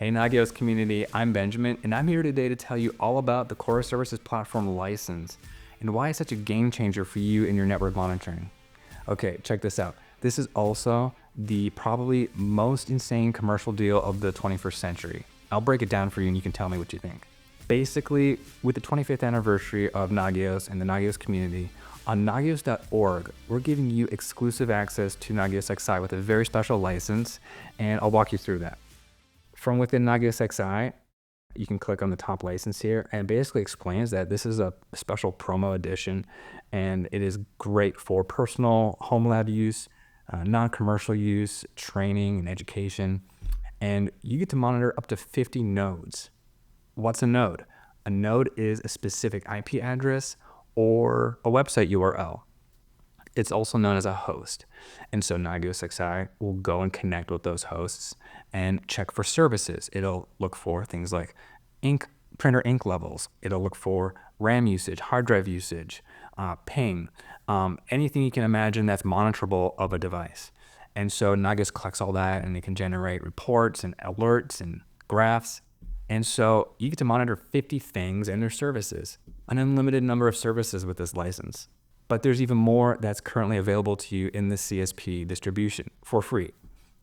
Hey Nagios Community, I'm Benjamin, and I'm here today to tell you all about the Core Services Platform license and why it's such a game changer for you in your network monitoring. Okay, check this out. This is also the probably most insane commercial deal of the 21st century. I'll break it down for you and you can tell me what you think. Basically, with the 25th anniversary of Nagios and the Nagios Community, on Nagios.org, we're giving you exclusive access to Nagios XI with a very special license, and I'll walk you through that. From within Nagios XI, you can click on the top license here, and it basically explains that this is a special promo edition, and it is great for personal home lab use, non-commercial use, training, and education, and you get to monitor up to 50 nodes. What's a node? A node is a specific IP address or a website URL. It's also known as a host. And so Nagios XI will go and connect with those hosts and check for services. It'll look for things like printer ink levels. It'll look for RAM usage, hard drive usage, ping, anything you can imagine that's monitorable of a device. And so Nagios collects all that, and it can generate reports and alerts and graphs. And so you get to monitor 50 things and their services, an unlimited number of services with this license. But there's even more that's currently available to you in the CSP distribution for free.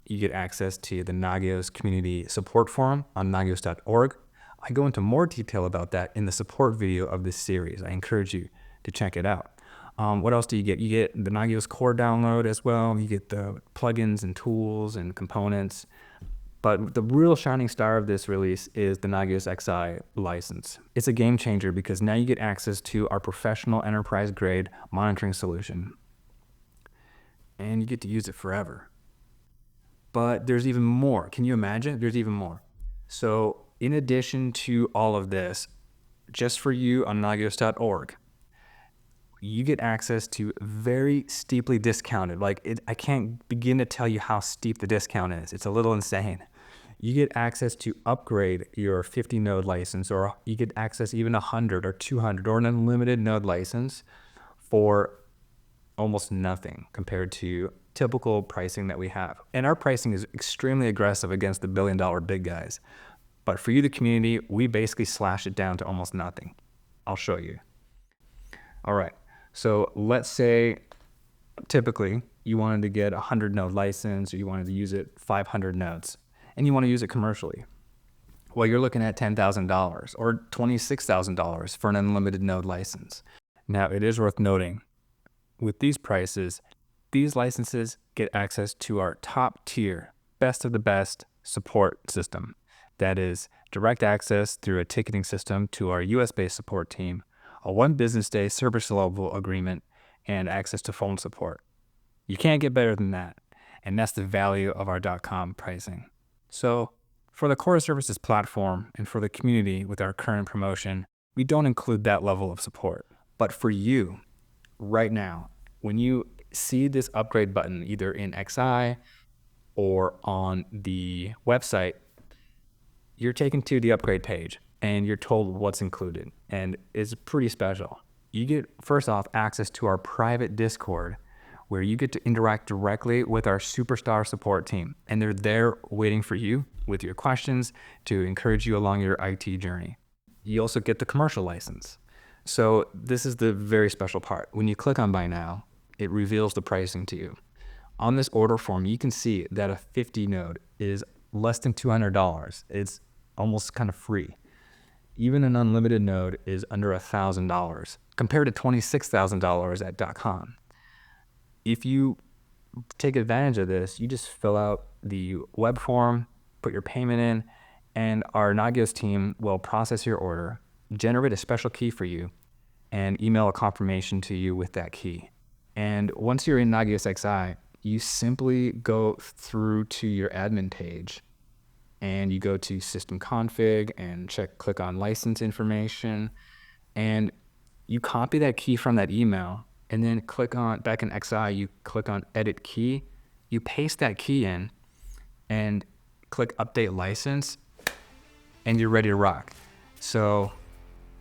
You get access to the Nagios Community support forum on Nagios.org. I go into more detail about that in the support video of this series. I encourage you to check it out. What else do you get? You get the Nagios Core download as well. You get the plugins and tools and components. But the real shining star of this release is the Nagios XI license. It's a game changer because now you get access to our professional enterprise grade monitoring solution. And you get to use it forever. But there's even more. Can you imagine? There's even more. So in addition to all of this, just for you on Nagios.org, you get access to very steeply discounted. I can't begin to tell you how steep the discount is. It's a little insane. You get access to upgrade your 50 node license, or you get access even 100 or 200 or an unlimited node license for almost nothing compared to typical pricing that we have. And our pricing is extremely aggressive against the billion-dollar big guys. But for you, the community, we basically slash it down to almost nothing. I'll show you. All right. So let's say typically you wanted to get a 100 node license, or you wanted to use it 500 nodes, and you want to use it commercially. Well, you're looking at $10,000 or $26,000 for an unlimited node license. Now, it is worth noting, with these prices, these licenses get access to our top tier, best of the best support system. That is direct access through a ticketing system to our US-based support team, a 1 business day service level agreement, and access to phone support. You can't get better than that. And that's the value of our .com pricing. So for the Core Services Platform and for the community with our current promotion, we don't include that level of support. But for you, right now, when you see this upgrade button, either in XI or on the website, you're taken to the upgrade page and you're told what's included, and it's pretty special. You get, first off, access to our private Discord, where you get to interact directly with our superstar support team, and they're there waiting for you with your questions to encourage you along your IT journey. You also get the commercial license. So this is the very special part. When you click on Buy Now, it reveals the pricing to you. On this order form, you can see that a 50 node is less than $200. It's almost kind of free. Even an unlimited node is under $1,000 compared to $26,000 at .com. If you take advantage of this, you just fill out the web form, put your payment in, and our Nagios team will process your order, generate a special key for you, and email a confirmation to you with that key. And once you're in Nagios XI, you simply go through to your admin page, and you go to system config and click on license information, and you copy that key from that email, and then click on, back in XI, you click on edit key, you paste that key in, and click update license, and you're ready to rock. So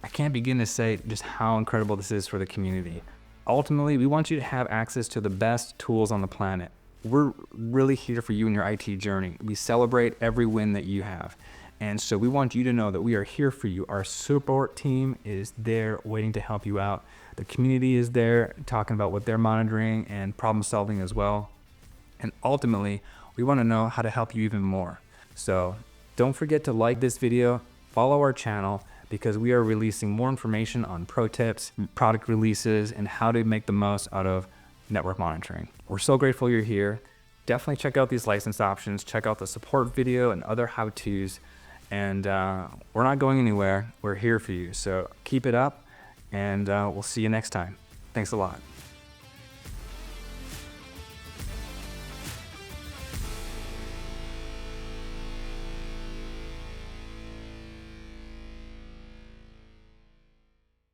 I can't begin to say just how incredible this is for the community. Ultimately, we want you to have access to the best tools on the planet. We're really here for you in your IT journey. We celebrate every win that you have. And so we want you to know that we are here for you. Our support team is there waiting to help you out. The community is there talking about what they're monitoring and problem solving as well. And ultimately, we want to know how to help you even more. So don't forget to like this video, follow our channel, because we are releasing more information on pro tips, product releases, and how to make the most out of network monitoring. We're so grateful you're here. Definitely check out these license options, check out the support video and other how-tos. And we're not going anywhere. We're here for you. So keep it up, and we'll see you next time. Thanks a lot.